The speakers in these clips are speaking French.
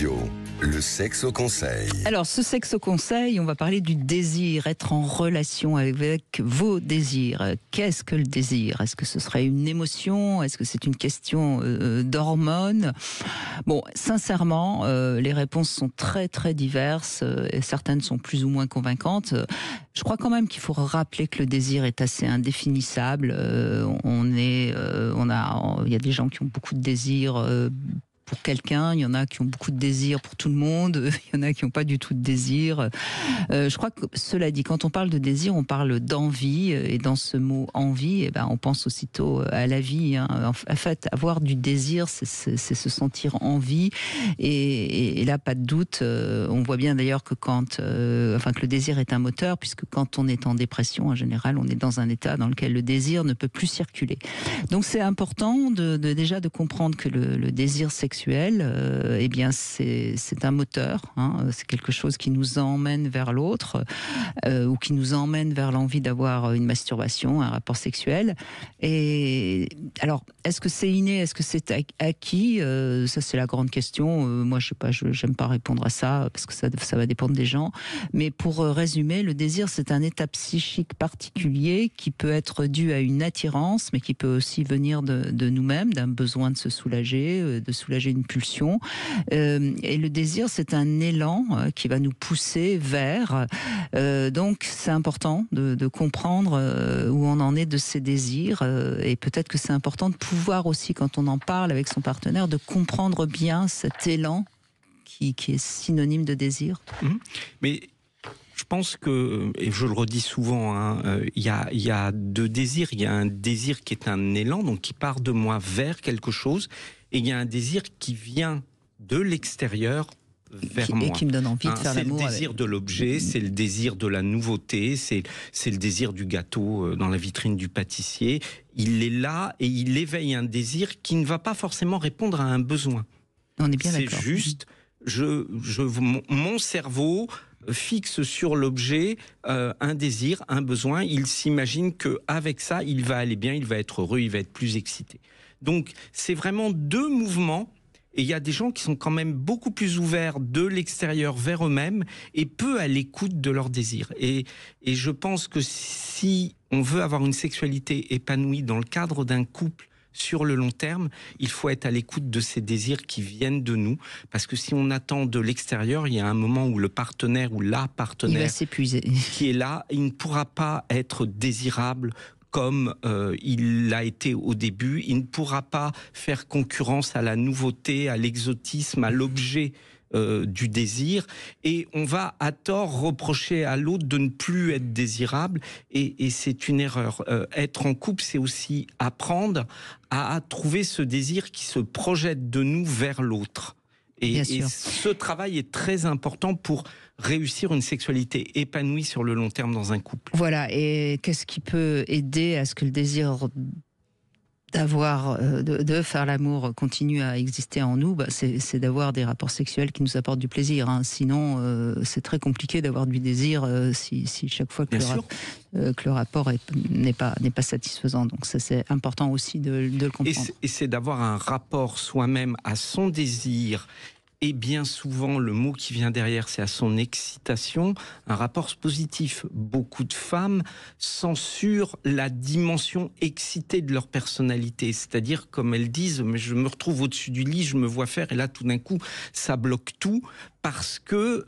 Radio, le sexe au conseil. Alors, ce sexe au conseil, on va parler du désir, être en relation avec vos désirs. Qu'est-ce que le désir? Est-ce que ce serait une émotion? Est-ce que c'est une question d'hormones? Bon, sincèrement, les réponses sont très très diverses et certaines sont plus ou moins convaincantes. Je crois quand même qu'il faut rappeler que le désir est assez indéfinissable. Il y a des gens qui ont beaucoup de désirs pour quelqu'un, il y en a qui ont beaucoup de désir pour tout le monde, il y en a qui n'ont pas du tout de désir. Je crois que, cela dit, quand on parle de désir, on parle d'envie, et dans ce mot envie, on pense aussitôt à la vie. En fait, avoir du désir, c'est se sentir en vie, et là, pas de doute, on voit bien d'ailleurs que que le désir est un moteur, puisque quand on est en dépression, en général, on est dans un état dans lequel le désir ne peut plus circuler. Donc c'est important déjà de comprendre que le désir sexuel, c'est un moteur, c'est quelque chose qui nous emmène vers l'autre, ou qui nous emmène vers l'envie d'avoir une masturbation, un rapport sexuel. Et alors, est-ce que c'est inné, est-ce que c'est acquis? Ça, c'est la grande question. Moi, je sais pas, j'aime pas répondre à ça parce que ça va dépendre des gens. Mais pour résumer, le désir, c'est un état psychique particulier qui peut être dû à une attirance, mais qui peut aussi venir de nous-mêmes, d'un besoin de se soulager, de soulager une pulsion. Et le désir, c'est un élan qui va nous pousser vers. Donc, c'est important de comprendre où on en est de ses désirs. Et peut-être que c'est important de pouvoir aussi, quand on en parle avec son partenaire, de comprendre bien cet élan qui est synonyme de désir. Mais je pense que, et je le redis souvent, il y a deux désirs. Il y a un désir qui est un élan, donc qui part de moi vers quelque chose, et il y a un désir qui vient de l'extérieur vers moi. Et qui me donne envie de faire l'amour. C'est le désir de l'objet, c'est le désir de la nouveauté, c'est le désir du gâteau dans la vitrine du pâtissier. Il est là et il éveille un désir qui ne va pas forcément répondre à un besoin. On est bien d'accord. C'est juste, mon cerveau fixe sur l'objet un désir, un besoin. Il s'imagine qu'avec ça, il va aller bien, il va être heureux, il va être plus excité. Donc, c'est vraiment deux mouvements. Et il y a des gens qui sont quand même beaucoup plus ouverts de l'extérieur vers eux-mêmes et peu à l'écoute de leurs désirs. Et je pense que si on veut avoir une sexualité épanouie dans le cadre d'un couple sur le long terme, il faut être à l'écoute de ces désirs qui viennent de nous. Parce que si on attend de l'extérieur, il y a un moment où le partenaire ou la partenaire il va s'épuiser, qui est là, il ne pourra pas être désirable comme il l'a été au début. Il ne pourra pas faire concurrence à la nouveauté, à l'exotisme, à l'objet du désir. Et on va à tort reprocher à l'autre de ne plus être désirable. Et c'est une erreur. Être en couple, c'est aussi apprendre à trouver ce désir qui se projette de nous vers l'autre. Et ce travail est très important pour réussir une sexualité épanouie sur le long terme dans un couple. Voilà, et qu'est-ce qui peut aider à ce que le désir de faire l'amour continue à exister en nous? C'est d'avoir des rapports sexuels qui nous apportent du plaisir. Sinon, c'est très compliqué d'avoir du désir si chaque fois que le rapport n'est pas satisfaisant. Donc ça, c'est important aussi de le comprendre. Et c'est d'avoir un rapport soi-même à son désir. Et bien souvent, le mot qui vient derrière, c'est à son excitation, un rapport positif. Beaucoup de femmes censurent la dimension excitée de leur personnalité. C'est-à-dire, comme elles disent, mais je me retrouve au-dessus du lit, je me vois faire, et là, tout d'un coup, ça bloque tout. Parce que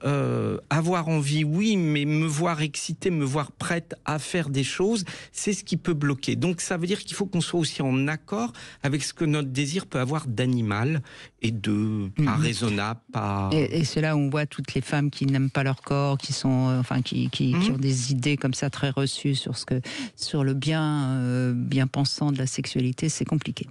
avoir envie, oui, mais me voir excitée, me voir prête à faire des choses, c'est ce qui peut bloquer. Donc ça veut dire qu'il faut qu'on soit aussi en accord avec ce que notre désir peut avoir d'animal et de pas raisonnable, pas... Et c'est là où on voit toutes les femmes qui n'aiment pas leur corps, qui sont, qui ont des idées comme ça très reçues sur le bien pensant de la sexualité. C'est compliqué.